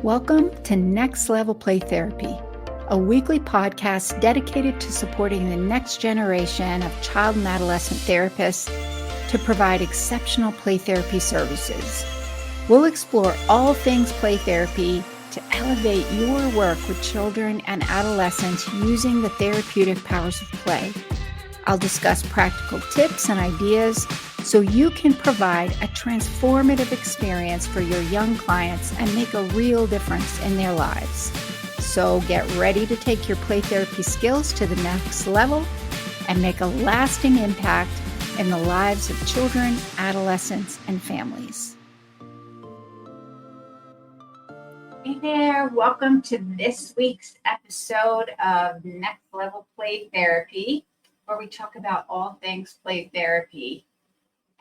Welcome to Next Level Play Therapy, a weekly podcast dedicated to supporting the next generation of child and adolescent therapists to provide exceptional play therapy services. We'll explore all things play therapy to elevate your work with children and adolescents using the therapeutic powers of play. I'll discuss practical tips and ideas so you can provide a transformative experience for your young clients and make a real difference in their lives. So get ready to take your play therapy skills to the next level and make a lasting impact in the lives of children, adolescents, and families. Hey there, welcome to this week's episode of Next Level Play Therapy, where we talk about all things play therapy.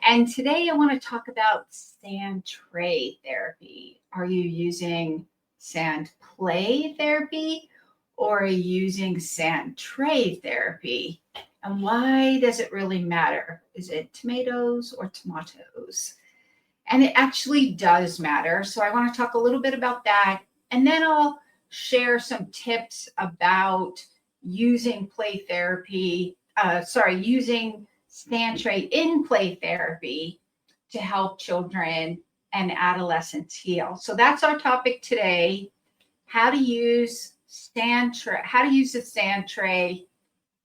And today I want to talk about Sandplay therapy. Are you using Sandplay therapy or are you using Sandplay therapy? And why does it really matter? Is it tomatoes or tomatoes? And it actually does matter. So I want to talk a little bit about that. And then I'll share some tips about using play therapy, using Sandplay in play therapy to help children and adolescents heal. So that's our topic today, how to use the Sandplay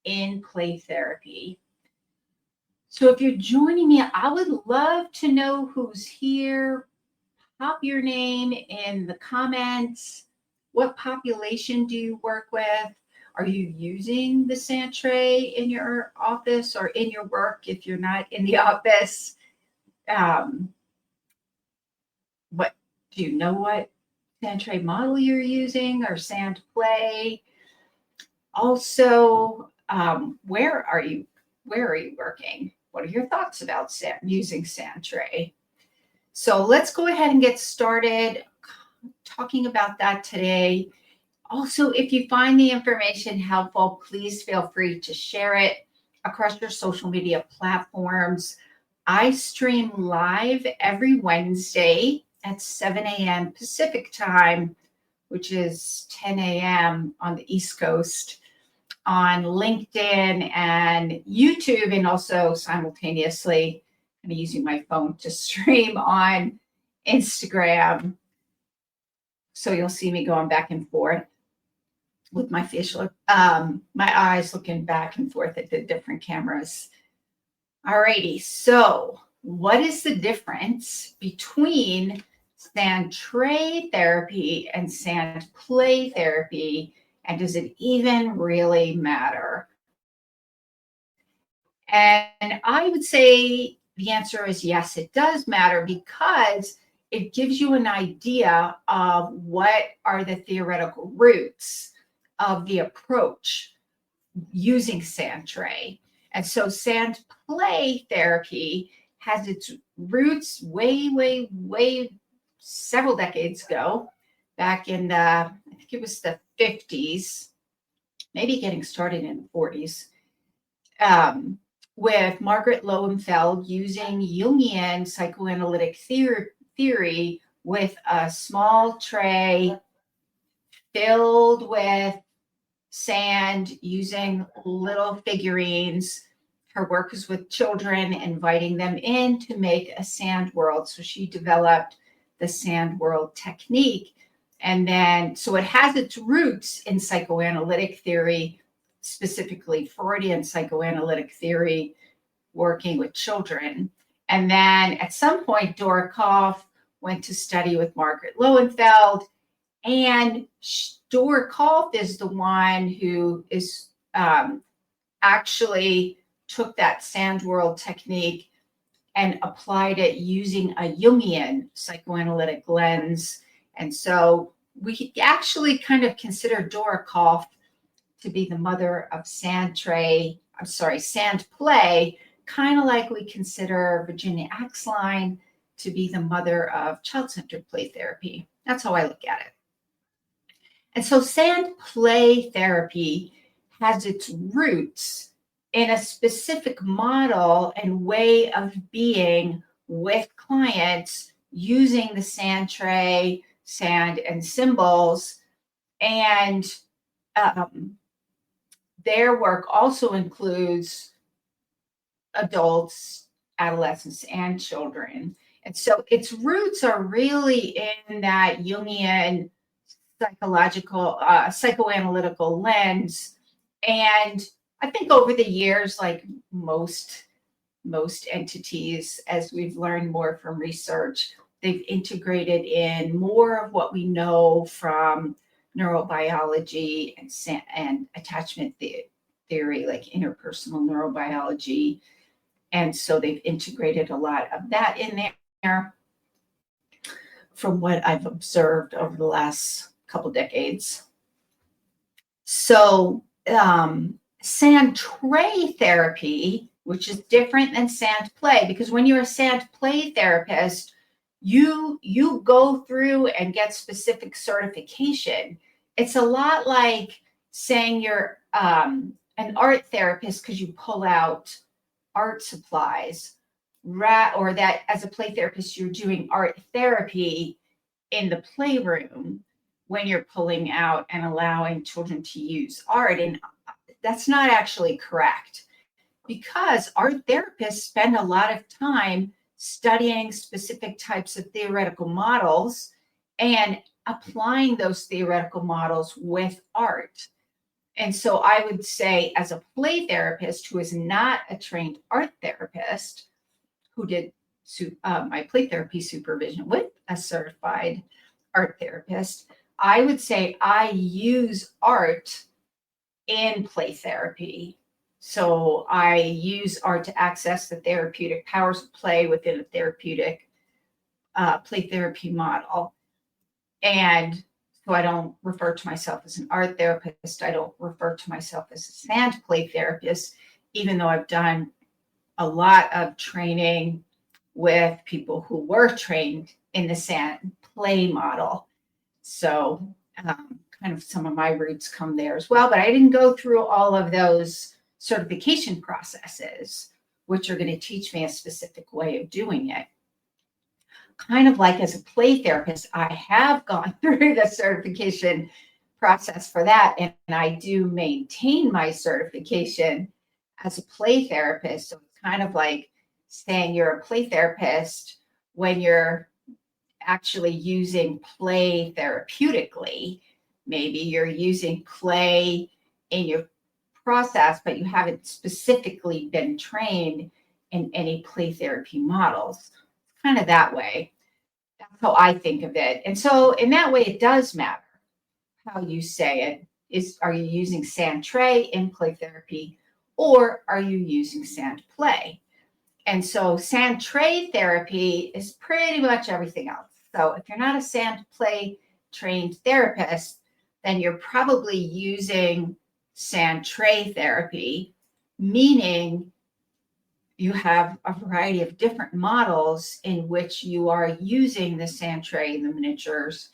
in play therapy. So if you're joining me, I would love to know who's here. Pop your name in the comments. What population do you work with? Are you using the Sandplay in your office or in your work if you're not in the office? What do you know what Sandplay model you're using or Sandplay? Also, where are you working? What are your thoughts about using Sandplay? So let's go ahead and get started talking about that today. Also, if you find the information helpful, please feel free to share it across your social media platforms. I stream live every Wednesday at 7 a.m. Pacific time, which is 10 a.m. on the East Coast, on LinkedIn and YouTube, and also simultaneously kind of using my phone to stream on Instagram. So you'll see me going back and forth with my facial, my eyes looking back and forth at the different cameras. Alrighty, so what is the difference between Sandplay therapy and Sandplay therapy, and does it even really matter? And I would say the answer is yes, it does matter, because it gives you an idea of what are the theoretical roots of the approach using Sandplay. And so Sandplay therapy has its roots way several decades ago, back in the, I think it was the 50s, maybe getting started in the 40s, with Margaret Lowenfeld using Jungian psychoanalytic theory with a small tray filled with sand, using little figurines. Her work is with children, inviting them in to make a sand world. So she developed the sand world technique. And then, so it has its roots in psychoanalytic theory, specifically Freudian psychoanalytic theory, working with children. And then at some point, Dora Kalff went to study with Margaret Lowenfeld, and Dora Kalff is the one who is actually took that sand world technique and applied it using a Jungian psychoanalytic lens. And so we actually kind of consider Dora Kalff to be the mother of Sandplay, kind of like we consider Virginia Axline to be the mother of child-centered play therapy. That's how I look at it. And so Sandplay therapy has its roots in a specific model and way of being with clients using the Sandplay sand, and symbols. And their work also includes adults, adolescents, and children. And so its roots are really in that Jungian psychological, psychoanalytical lens. And I think over the years, like most entities, as we've learned more from research, they've integrated in more of what we know from neurobiology and attachment theory, like interpersonal neurobiology. And so they've integrated a lot of that in there from what I've observed over the last couple decades. So Sandplay therapy, which is different than Sandplay, because when you're a Sandplay therapist, you go through and get specific certification. It's a lot like saying you're an art therapist because you pull out art supplies, or that as a play therapist, you're doing art therapy in the playroom when you're pulling out and allowing children to use art. And that's not actually correct, because art therapists spend a lot of time studying specific types of theoretical models and applying those theoretical models with art. And so I would say, as a play therapist who is not a trained art therapist, who did my play therapy supervision with a certified art therapist, I would say I use art in play therapy. So I use art to access the therapeutic powers of play within a therapeutic play therapy model. And so I don't refer to myself as an art therapist. I don't refer to myself as a Sandplay therapist, even though I've done a lot of training with people who were trained in the Sandplay model. So kind of some of my roots come there as well, but I didn't go through all of those certification processes, which are going to teach me a specific way of doing it. Kind of like as a play therapist, I have gone through the certification process for that, and I do maintain my certification as a play therapist. So it's kind of like saying you're a play therapist when you're actually using play therapeutically. Maybe you're using play in your process, but you haven't specifically been trained in any play therapy models. It's kind of that way. That's how I think of it. And so in that way, it does matter how you say it. Are you using Sandplay in play therapy, or are you using Sandplay? And so Sandplay therapy is pretty much everything else. So if you're not a Sandplay trained therapist, then you're probably using Sandplay therapy, meaning you have a variety of different models in which you are using the Sandplay, the miniatures,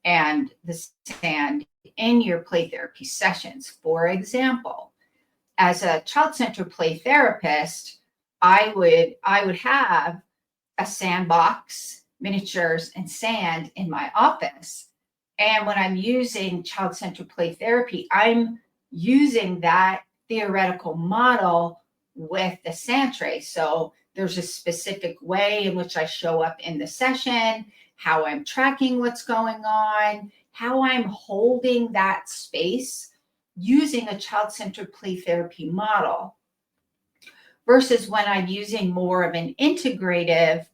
and the sand in your play therapy sessions. For example, as a child-centered play therapist, I would have a sandbox, miniatures, and sand in my office. And when I'm using child-centered play therapy, I'm using that theoretical model with the Sandplay. So there's a specific way in which I show up in the session, how I'm tracking what's going on, how I'm holding that space using a child-centered play therapy model, versus when I'm using more of an integrative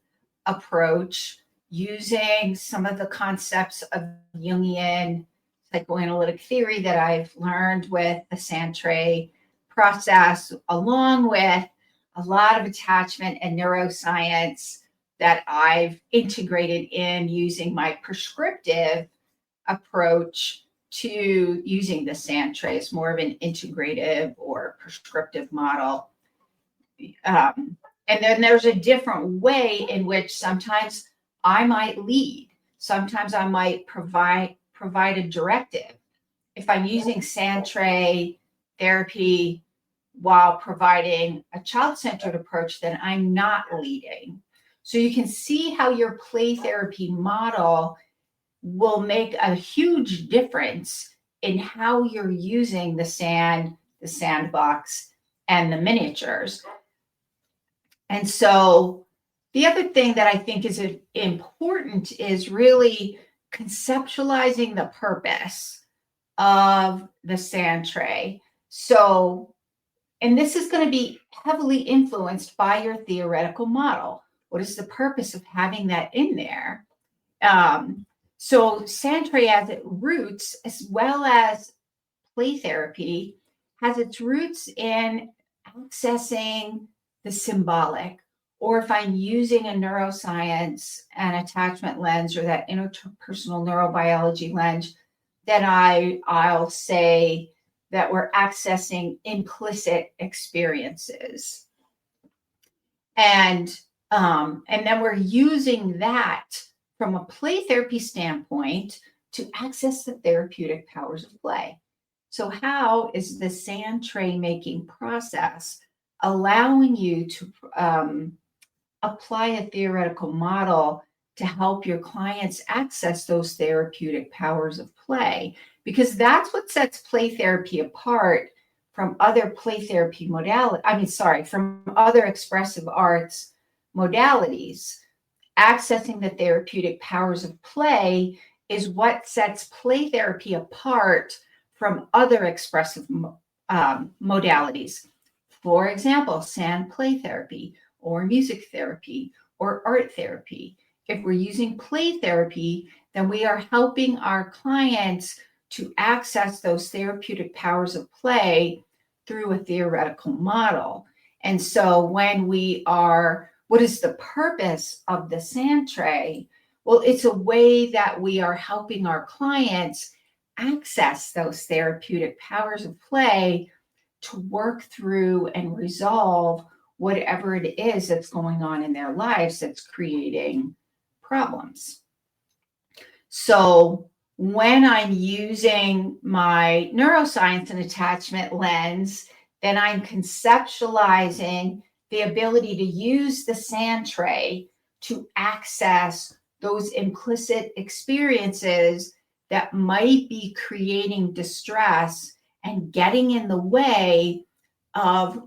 approach, using some of the concepts of Jungian psychoanalytic theory that I've learned with the Sandplay process, along with a lot of attachment and neuroscience that I've integrated in using my prescriptive approach to using the Sandplay as more of an integrative or prescriptive model. And then there's a different way in which sometimes I might lead. Sometimes I might provide a directive. If I'm using Sandplay therapy while providing a child-centered approach, then I'm not leading. So you can see how your play therapy model will make a huge difference in how you're using the sand, the sandbox, and the miniatures. And so the other thing that I think is important is really conceptualizing the purpose of the sand tray. So, and this is going to be heavily influenced by your theoretical model. What is the purpose of having that in there? So sand tray has its roots, as well as play therapy, has its roots in accessing the symbolic, or if I'm using a neuroscience and attachment lens or that interpersonal neurobiology lens, then I'll say that we're accessing implicit experiences. And then we're using that from a play therapy standpoint to access the therapeutic powers of play. So how is the sand tray making process allowing you to apply a theoretical model to help your clients access those therapeutic powers of play? Because that's what sets play therapy apart from other play therapy modalities, from other expressive arts modalities. Accessing the therapeutic powers of play is what sets play therapy apart from other expressive modalities. For example, sand play therapy, or music therapy, or art therapy. If we're using play therapy, then we are helping our clients to access those therapeutic powers of play through a theoretical model. And so what is the purpose of the sand tray? Well, it's a way that we are helping our clients access those therapeutic powers of play to work through and resolve whatever it is that's going on in their lives that's creating problems. So when I'm using my neuroscience and attachment lens, then I'm conceptualizing the ability to use the sand tray to access those implicit experiences that might be creating distress and getting in the way of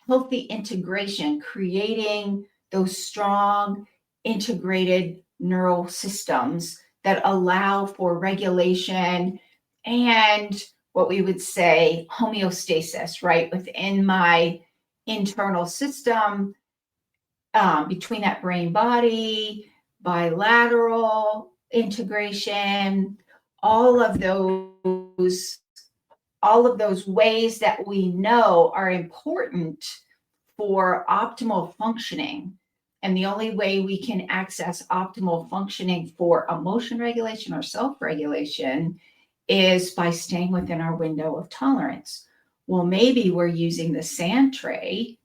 healthy integration, creating those strong integrated neural systems that allow for regulation and what we would say homeostasis, right, within my internal system, between that brain body, bilateral integration, all of those ways that we know are important for optimal functioning. And the only way we can access optimal functioning for emotion regulation or self-regulation is by staying within our window of tolerance. Well, maybe we're using the sand tray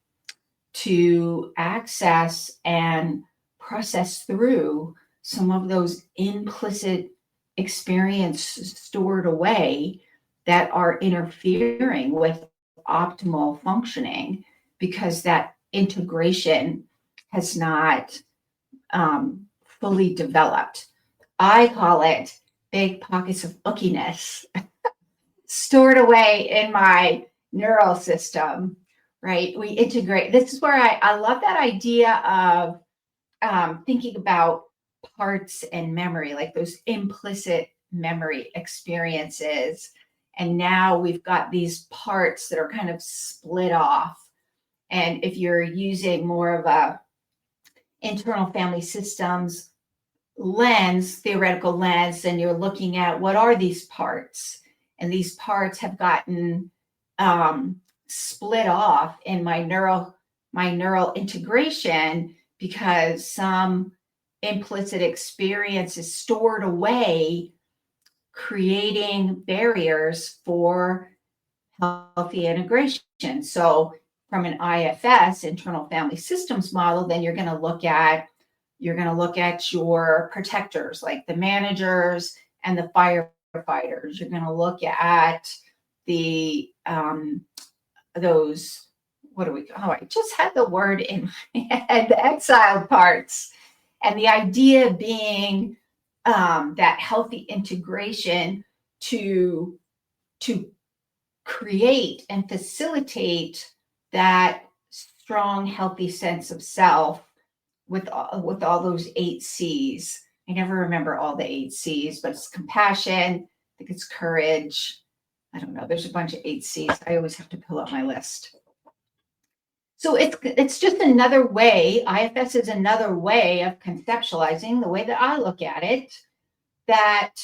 to access and process through some of those implicit experiences stored away that are interfering with optimal functioning because that integration has not fully developed. I call it big pockets of bookiness stored away in my neural system, right? We integrate. This is where I love that idea of thinking about parts and memory, like those implicit memory experiences. And now we've got these parts that are kind of split off. And if you're using more of a internal family systems lens, theoretical lens, then you're looking at what are these parts? And these parts have gotten split off in my neural integration because some implicit experience is stored away, creating barriers for healthy integration. So from an IFS, internal family systems model, then you're going to look at your protectors, like the managers and the firefighters. You're going to look at the those, I just had the word in my head, the exiled parts. And the idea being that healthy integration to create and facilitate that strong, healthy sense of self with all those 8 C's. I never remember all the 8 C's, but it's compassion, I think it's courage. I don't know. There's a bunch of 8 C's. I always have to pull up my list. So it's just another way. IFS is another way of conceptualizing, the way that I look at it, that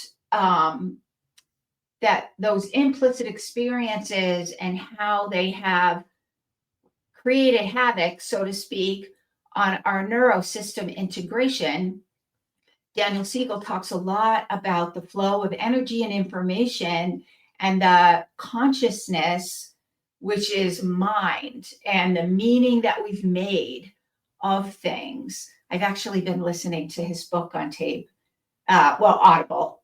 that those implicit experiences and how they have created havoc, so to speak, on our neurosystem integration. Daniel Siegel talks a lot about the flow of energy and information and the consciousness, which is mind, and the meaning that we've made of things. I've actually been listening to his book on tape, Audible.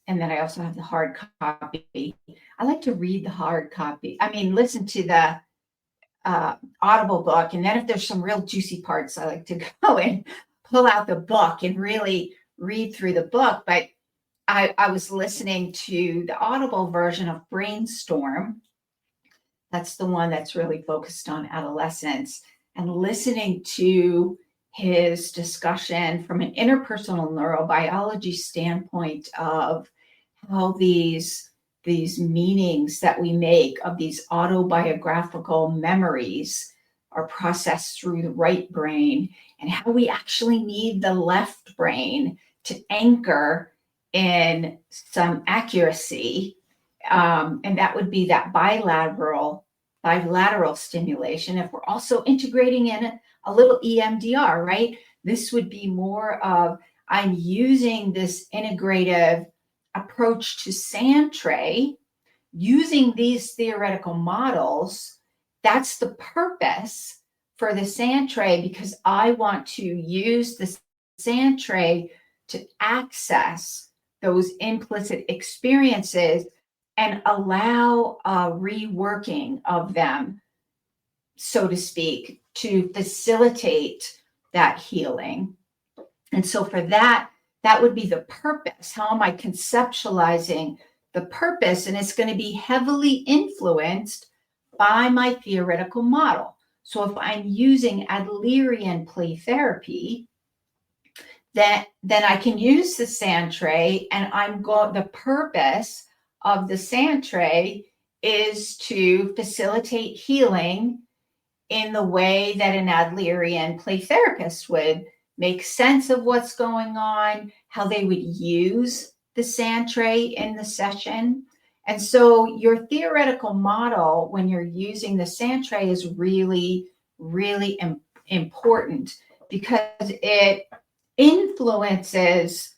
And then I also have the hard copy. I like to read the hard copy. I mean, listen to the Audible book. And then if there's some real juicy parts, I like to go and pull out the book and really read through the book. But I was listening to the Audible version of Brainstorm. That's the one that's really focused on adolescence, and listening to his discussion from an interpersonal neurobiology standpoint of how these meanings that we make of these autobiographical memories are processed through the right brain, and how we actually need the left brain to anchor in some accuracy. And that would be that bilateral stimulation. If we're also integrating in a little EMDR, right? This would be more of, I'm using this integrative approach to Sandplay, using these theoretical models. That's the purpose for the Sandplay, because I want to use the Sandplay to access those implicit experiences and allow a reworking of them, so to speak, to facilitate that healing. And so for that would be the purpose. How am I conceptualizing the purpose? And it's going to be heavily influenced by my theoretical model. So if I'm using Adlerian play therapy, then I can use the Sandplay, and the purpose of the Sandplay is to facilitate healing in the way that an Adlerian play therapist would make sense of what's going on, how they would use the Sandplay in the session. And so your theoretical model, when you're using the Sandplay, is really, really important, because it influences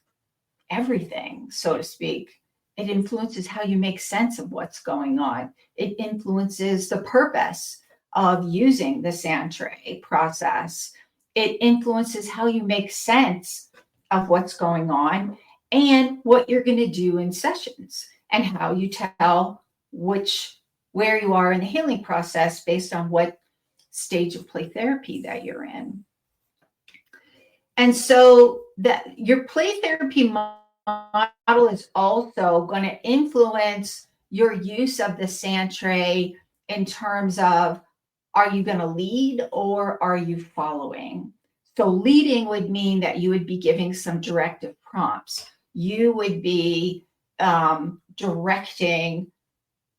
everything, so to speak. It influences how you make sense of what's going on. It influences the purpose of using the Sandplay process. It influences how you make sense of what's going on and what you're going to do in sessions, and how you tell where you are in the healing process based on what stage of play therapy that you're in. And so that your play therapy model is also going to influence your use of the Sandplay in terms of, are you going to lead or are you following? So leading would mean that you would be giving some directive prompts. You would be directing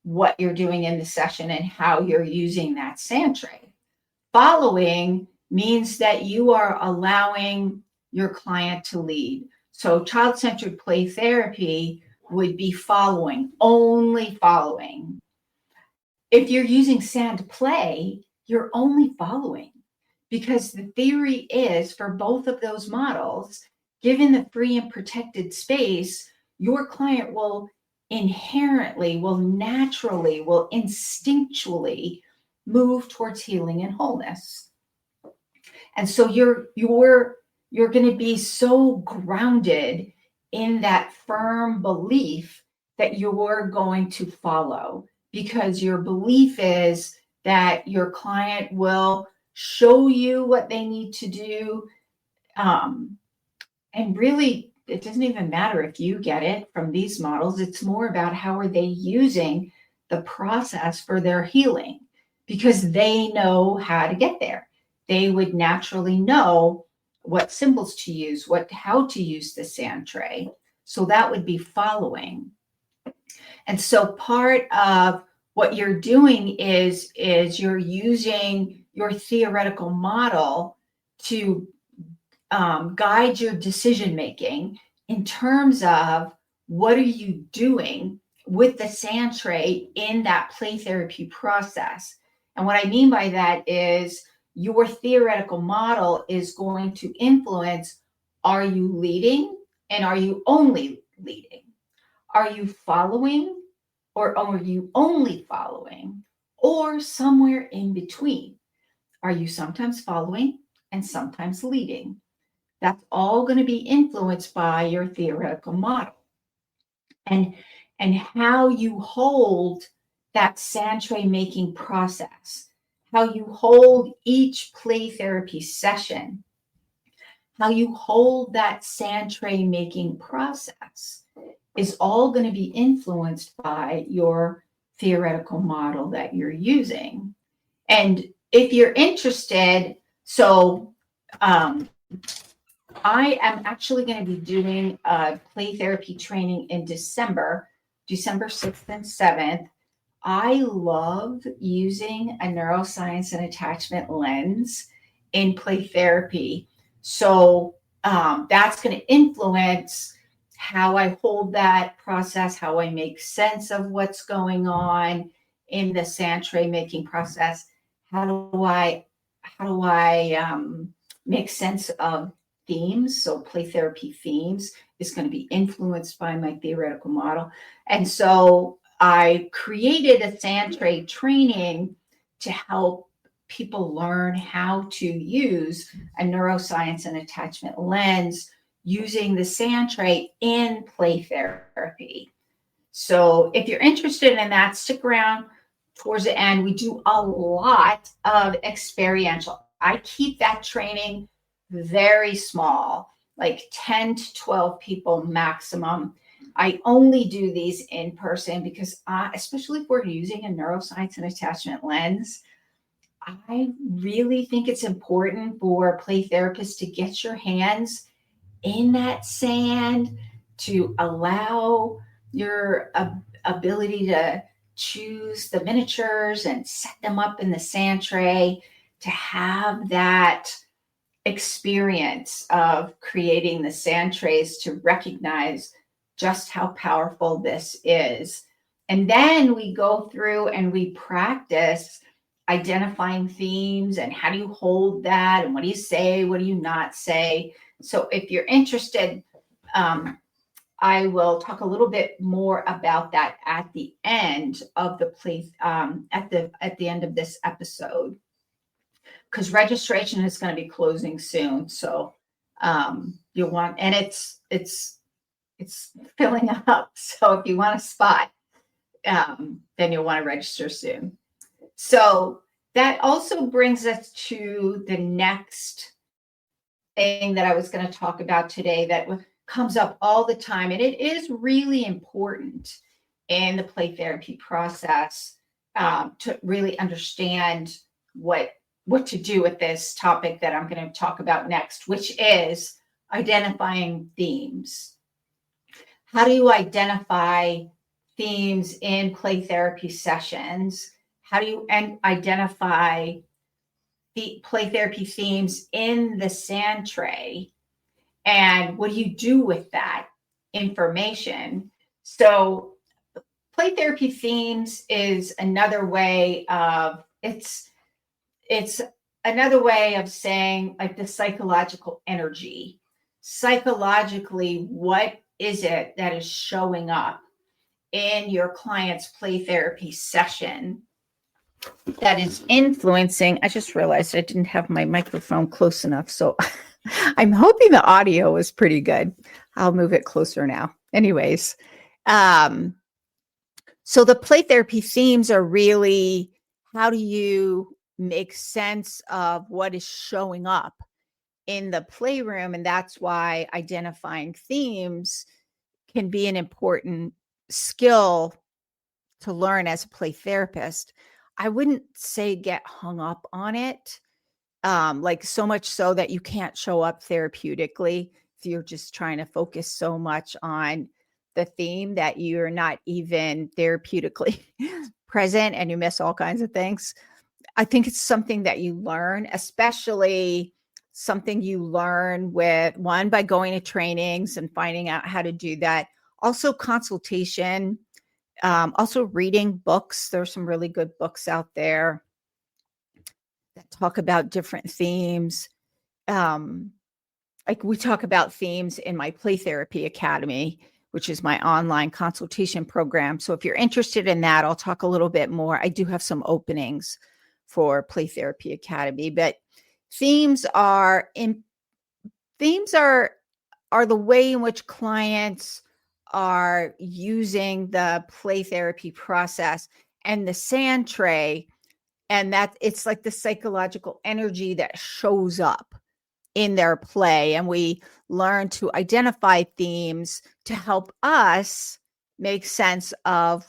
what you're doing in the session and how you're using that Sandplay. Following means that you are allowing your client to lead. So child-centered play therapy would be following, only following. If you're using Sandplay, you're only following, because the theory is, for both of those models, given the free and protected space, your client will inherently, will naturally, will instinctually move towards healing and wholeness. And so you're going to be so grounded in that firm belief that you're going to follow, because your belief is that your client will show you what they need to do, And really, it doesn't even matter if you get it from these models. It's more about how are they using the process for their healing, because they know how to get there. They would naturally know what symbols to use, how to use the sand tray. So that would be following. And so part of what you're doing is you're using your theoretical model to guide your decision making in terms of what are you doing with the sand tray in that play therapy process. And what I mean by that is your theoretical model is going to influence, are you leading and are you only leading? Are you following or are you only following, or somewhere in between? Are you sometimes following and sometimes leading? That's all going to be influenced by your theoretical model and how you hold that sand tray making process, how you hold each play therapy session, how you hold that sand tray making process is all going to be influenced by your theoretical model that you're using. And if you're interested, so I am actually going to be doing a play therapy training in December 6th and 7th. I love using a neuroscience and attachment lens in play therapy. So that's going to influence how I hold that process, how I make sense of what's going on in the sand tray making process. How do I make sense of themes? So play therapy themes is going to be influenced by my theoretical model. And so I created a sand tray training to help people learn how to use a neuroscience and attachment lens using the sand tray in play therapy. So if you're interested in that, stick around towards the end. We do a lot of experiential. I keep that training very small, like 10 to 12 people maximum. I only do these in person because, especially if we're using a neuroscience and attachment lens, I really think it's important for play therapists to get your hands in that sand, to allow your ability to choose the miniatures and set them up in the sand tray, to have that experience of creating the sand trays, to recognize just how powerful this is. And then we go through and we practice identifying themes and how do you hold that and what do you say, what do you not say. So if you're interested, I will talk a little bit more about that at the end of the play, at the end of this episode, because registration is going to be closing soon. So you'll want, and it's filling up. So if you want a spot, then you'll want to register soon. So that also brings us to the next thing that I was going to talk about today that comes up all the time. And it is really important in the play therapy process to really understand what to do with this topic that I'm going to talk about next, which is identifying themes. How do you identify themes in play therapy sessions? How do you identify the play therapy themes in the sand tray? And what do you do with that information? So play therapy themes is another way of, it's another way of saying like the psychological energy. Psychologically, what is it that is showing up in your client's play therapy session that is influencing? I just realized I didn't have my microphone close enough. So I'm hoping the audio is pretty good. I'll move it closer now. Anyways, so the play therapy themes are really, how do you make sense of what is showing up in the playroom. And that's why identifying themes can be an important skill to learn as a play therapist. I wouldn't say get hung up on it, like so much so that you can't show up therapeutically if you're just trying to focus so much on the theme that you're not even therapeutically present and you miss all kinds of things. I think it's something that you learn, especially something you learn with one by going to trainings and finding out how to do that. Also, consultation, also reading books. There's some really good books out there that talk about different themes. Like we talk about themes in my Play Therapy Academy, which is my online consultation program. So if you're interested in that, I'll talk a little bit more. I do have some openings for Play Therapy Academy, but themes are the way in which clients are using the play therapy process, and the sand tray, and that it's like the psychological energy that shows up in their play. And we learn to identify themes to help us make sense of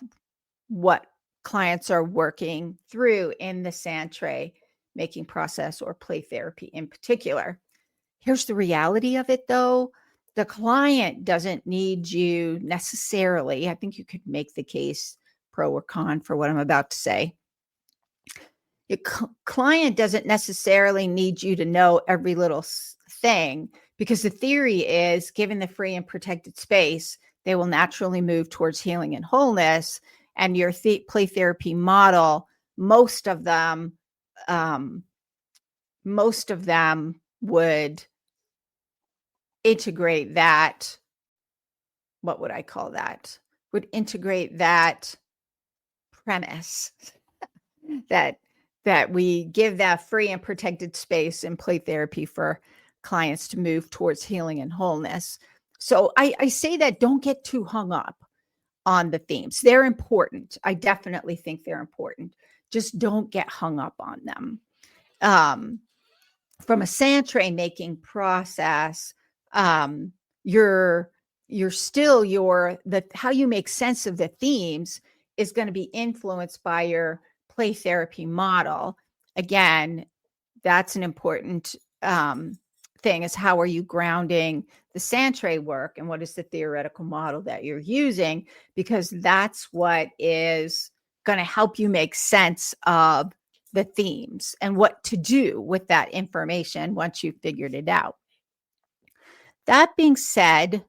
what clients are working through in the sand tray making process or play therapy in particular. Here's the reality of it, though. The client doesn't need you necessarily. I think you could make the case pro or con for what I'm about to say. Your client doesn't necessarily need you to know every little thing, because the theory is, given the free and protected space, they will naturally move towards healing and wholeness. And your play therapy model, most of them would integrate that. What would I call that? Would integrate that premise that we give that free and protected space in play therapy for clients to move towards healing and wholeness. So I say that don't get too hung up on the themes. They're important. I definitely think they're important. Just don't get hung up on them. From a sand tray making process, how you make sense of the themes is going to be influenced by your play therapy model. Again, that's an important thing, is how are you grounding the sand tray work and what is the theoretical model that you're using, because that's what is going to help you make sense of the themes and what to do with that information once you've figured it out. That being said,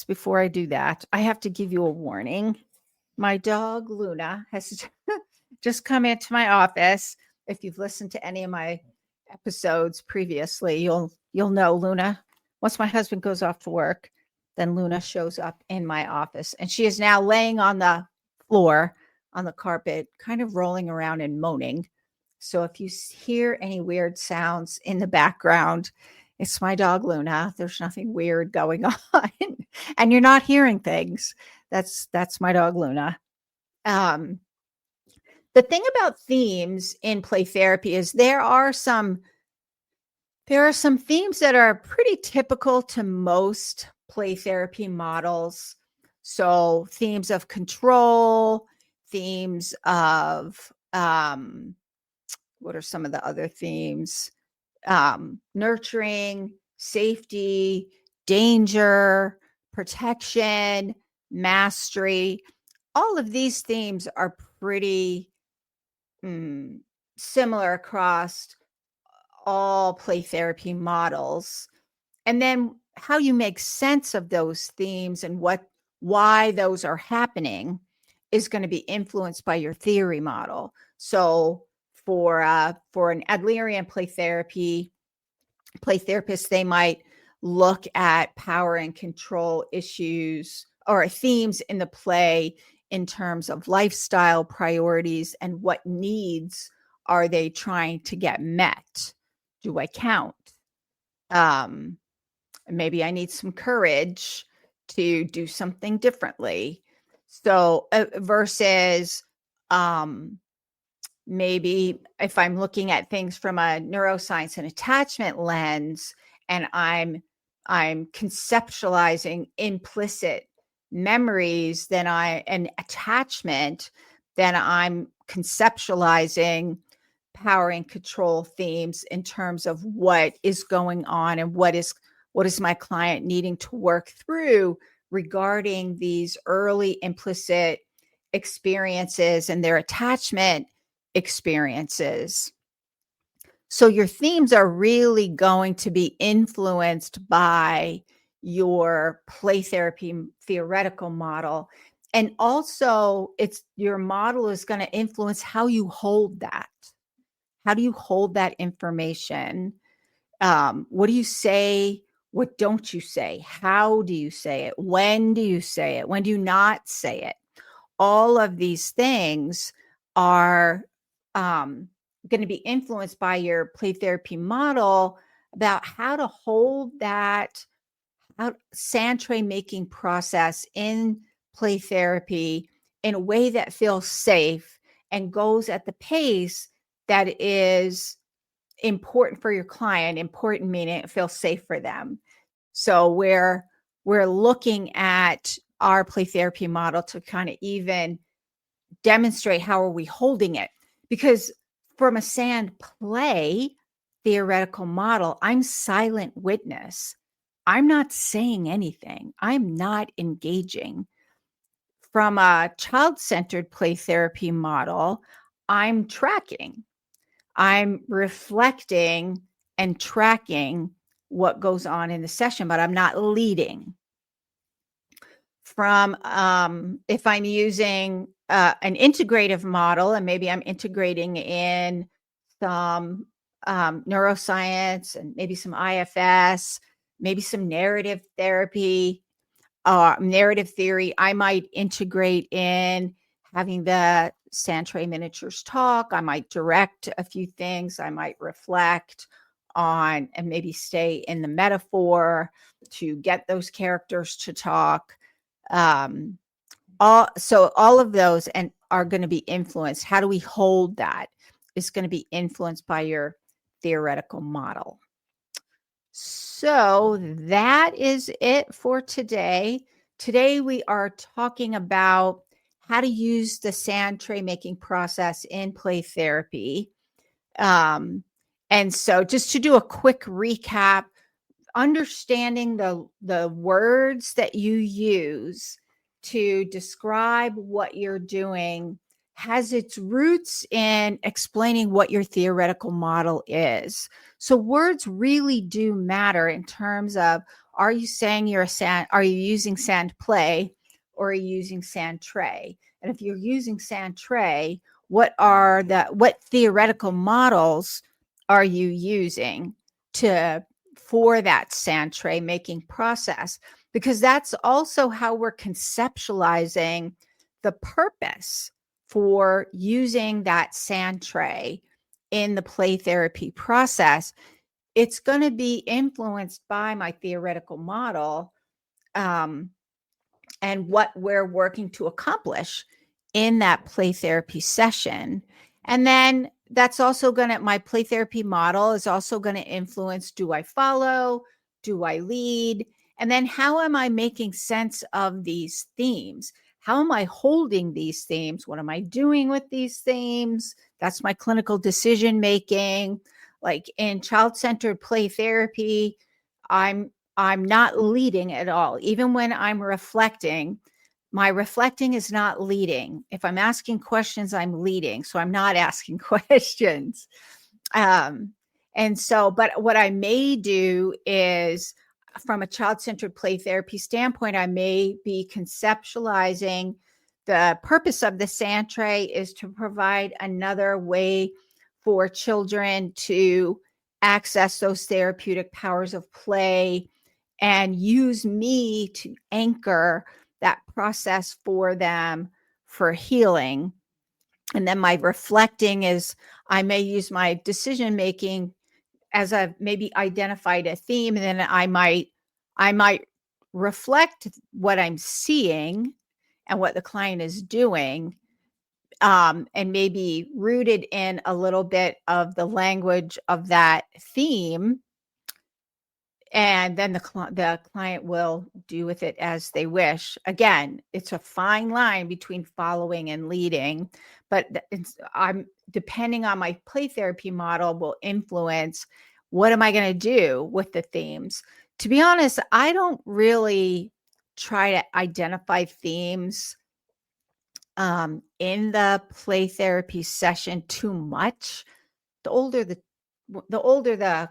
before I do that, I have to give you a warning. My dog Luna has just come into my office. If you've listened to any of my episodes previously, you'll know Luna. Once my husband goes off to work, then Luna shows up in my office, and she is now laying on the floor on the carpet, kind of rolling around and moaning. So if you hear any weird sounds in the background, it's my dog Luna. There's nothing weird going on, and you're not hearing things. That's my dog Luna. The thing about themes in play therapy is there are some themes that are pretty typical to most play therapy models. So themes of control, themes of what are some of the other themes? Nurturing, safety, danger, protection, mastery. All of these themes are pretty similar across all play therapy models. And then how you make sense of those themes and why those are happening is going to be influenced by your theory model. So for an Adlerian play therapist, they might look at power and control issues or themes in the play in terms of lifestyle priorities and what needs are they trying to get met. Do I count? Maybe I need some courage to do something differently. So versus maybe if I'm looking at things from a neuroscience and attachment lens, and I'm conceptualizing implicit memories, and attachment, then I'm conceptualizing power and control themes in terms of what is going on and what is my client needing to work through regarding these early implicit experiences and their attachment experiences. So your themes are really going to be influenced by your play therapy theoretical model. And also your model is going to influence how you hold that. How do you hold that information? What do you say? What don't you say? How do you say it? When do you say it? When do you not say it? All of these things are going to be influenced by your play therapy model about how to hold that sand tray making process in play therapy in a way that feels safe and goes at the pace that is important for your client. Important meaning it feels safe for them. So we're looking at our play therapy model to kind of even demonstrate how are we holding it, because from a sand play theoretical model, I'm silent witness. I'm not saying anything. I'm not engaging. From a child-centered play therapy model, I'm tracking. I'm reflecting and tracking what goes on in the session, but I'm not leading. From if I'm using an integrative model, and maybe I'm integrating in some neuroscience and maybe some IFS, maybe some narrative therapy, narrative theory, I might integrate in having the sand tray miniatures talk. I might direct a few things. I might reflect on and maybe stay in the metaphor to get those characters to talk. All of those are going to be influenced. How do we hold that? Is going to be influenced by your theoretical model. So that is it for today. Today we are talking about how to use the sand tray making process in play therapy. And so just to do a quick recap, understanding the words that you use to describe what you're doing has its roots in explaining what your theoretical model is. So words really do matter in terms of, are you saying are you using Sandplay or are you using sand tray? And if you're using sand tray, what theoretical models are you using for that sand tray making process? Because that's also how we're conceptualizing the purpose for using that sand tray in the play therapy process. It's going to be influenced by my theoretical model and what we're working to accomplish in that play therapy session. And then that's also my play therapy model is also going to influence, do I follow? Do I lead? And then how am I making sense of these themes? How am I holding these themes? What am I doing with these themes? That's my clinical decision making. Like in child-centered play therapy, I'm not leading at all. Even when I'm reflecting, my reflecting is not leading. If I'm asking questions, I'm leading. So I'm not asking questions. But what I may do is, from a child-centered play therapy standpoint, I may be conceptualizing the purpose of the sand tray is to provide another way for children to access those therapeutic powers of play and use me to anchor that process for them for healing. And then my reflecting is, I may use my decision making as I've maybe identified a theme, and then I might reflect what I'm seeing and what the client is doing, and maybe rooted in a little bit of the language of that theme, and then the client will do with it as they wish. Again, it's a fine line between following and leading, but I'm depending on my play therapy model will influence what am I going to do with the themes. To be honest, I don't really try to identify themes in the play therapy session too much. The older the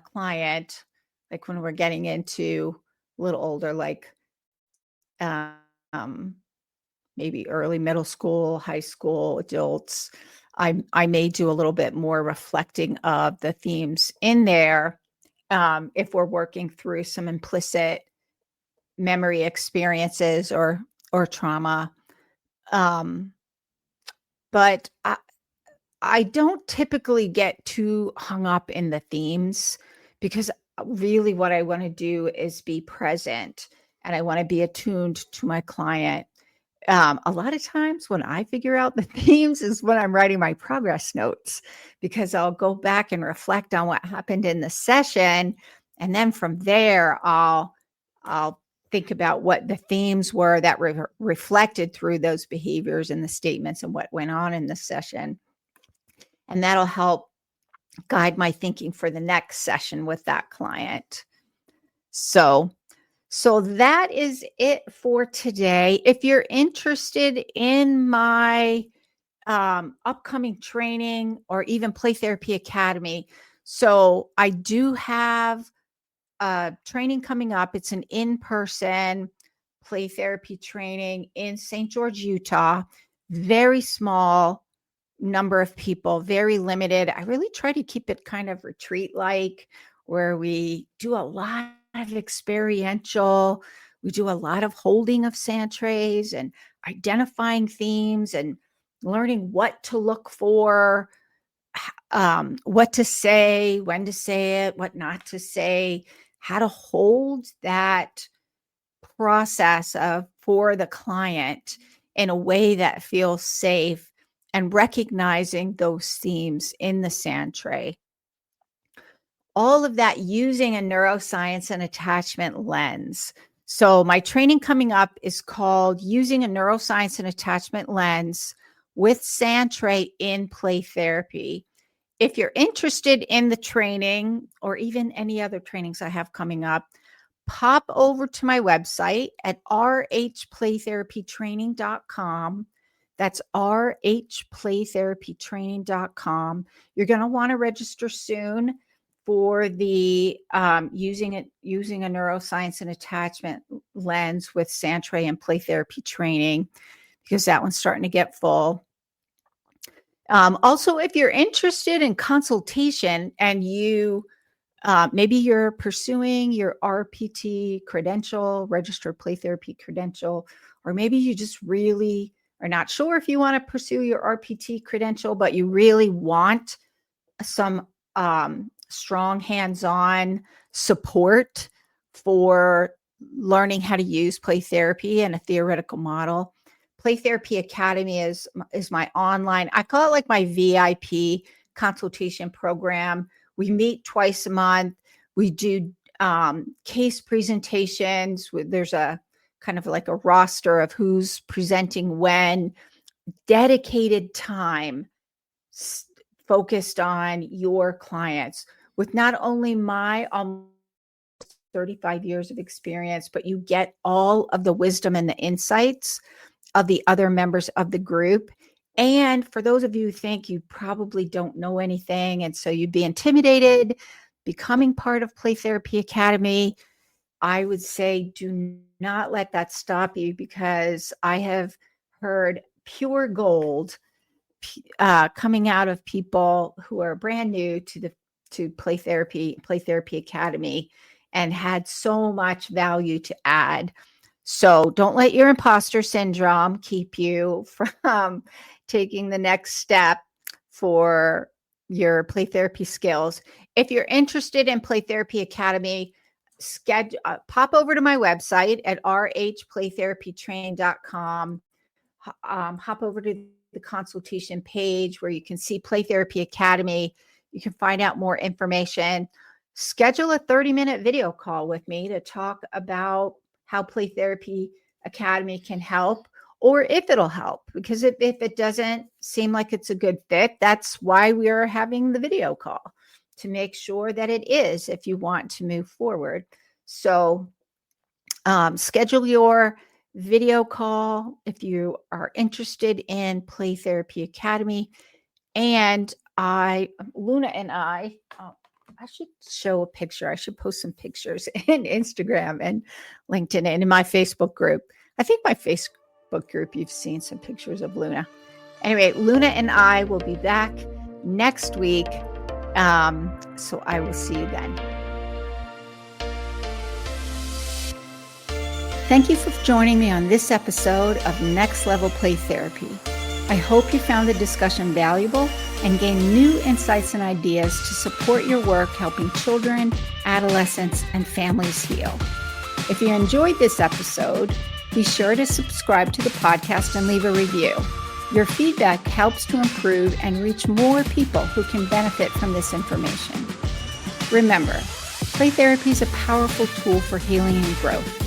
client, like when we're getting into a little older, like um, maybe early middle school, high school, adults, I may do a little bit more reflecting of the themes in there if we're working through some implicit memory experiences or trauma. But I don't typically get too hung up in the themes because really what I want to do is be present and I want to be attuned to my client. A lot of times when I figure out the themes is when I'm writing my progress notes, because I'll go back and reflect on what happened in the session. And then from there, I'll think about what the themes were that reflected through those behaviors and the statements and what went on in the session. And that'll help guide my thinking for the next session with that client. So that is it for today. If you're interested in my upcoming training or even Play Therapy Academy, so I do have training coming up. It's an in-person play therapy training in St. George, Utah. Very small number of people, very limited. I really try to keep it kind of retreat-like, where we do a lot of experiential. We do a lot of holding of sand trays and identifying themes and learning what to look for, what to say, when to say it, what not to say, how to hold that process for the client in a way that feels safe, and recognizing those themes in the sand tray. All of that using a neuroscience and attachment lens. So my training coming up is called Using a Neuroscience and Attachment Lens with Sand Tray in Play Therapy. If you're interested in the training or even any other trainings I have coming up, pop over to my website at rhplaytherapytraining.com. That's rhplaytherapytraining.com. You're going to want to register soon for the using a neuroscience and attachment lens with sand tray and play therapy training, because that one's starting to get full. Also, if you're interested in consultation and you maybe you're pursuing your RPT credential, registered play therapy credential, or maybe you just really are not sure if you want to pursue your RPT credential, but you really want some strong hands-on support for learning how to use play therapy and a theoretical model. Play Therapy Academy is my online, I call it like my VIP consultation program. We meet twice a month. We do case presentations. There's a kind of like a roster of who's presenting when, dedicated time focused on your clients with not only my 35 years of experience, but you get all of the wisdom and the insights of the other members of the group. And for those of you who think you probably don't know anything, and so you'd be intimidated becoming part of Play Therapy Academy, I would say do not let that stop you, because I have heard pure gold coming out of people who are brand new to Play Therapy Academy, and had so much value to add. So don't let your imposter syndrome keep you from taking the next step for your play therapy skills. If you're interested in Play Therapy Academy, pop over to my website at rhplaytherapytraining.com. Hop over to the consultation page where you can see Play Therapy Academy. You can find out more information. schedule a 30-minute video call with me to talk about how Play Therapy Academy can help, or if it'll help, because if it doesn't seem like it's a good fit, that's why we are having the video call, to make sure that it is if you want to move forward. So schedule your video call if you are interested in Play Therapy Academy. And Luna and I should show a picture. I should post some pictures in Instagram and LinkedIn and in my Facebook group. I think my Facebook group, you've seen some pictures of Luna. Anyway, Luna and I will be back next week. So I will see you then. Thank you for joining me on this episode of Next Level Play Therapy. I hope you found the discussion valuable and gained new insights and ideas to support your work helping children, adolescents, and families heal. If you enjoyed this episode, be sure to subscribe to the podcast and leave a review. Your feedback helps to improve and reach more people who can benefit from this information. Remember, play therapy is a powerful tool for healing and growth.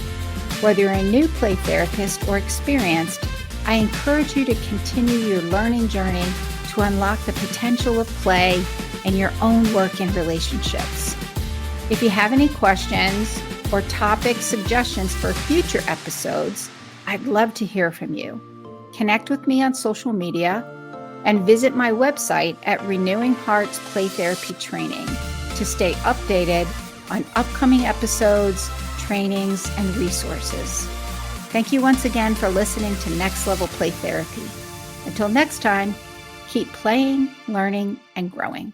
Whether you're a new play therapist or experienced, I encourage you to continue your learning journey to unlock the potential of play in your own work and relationships. If you have any questions or topic suggestions for future episodes, I'd love to hear from you. Connect with me on social media and visit my website at Renewing Hearts Play Therapy Training to stay updated on upcoming episodes, trainings, and resources. Thank you once again for listening to Next Level Play Therapy. Until next time, keep playing, learning, and growing.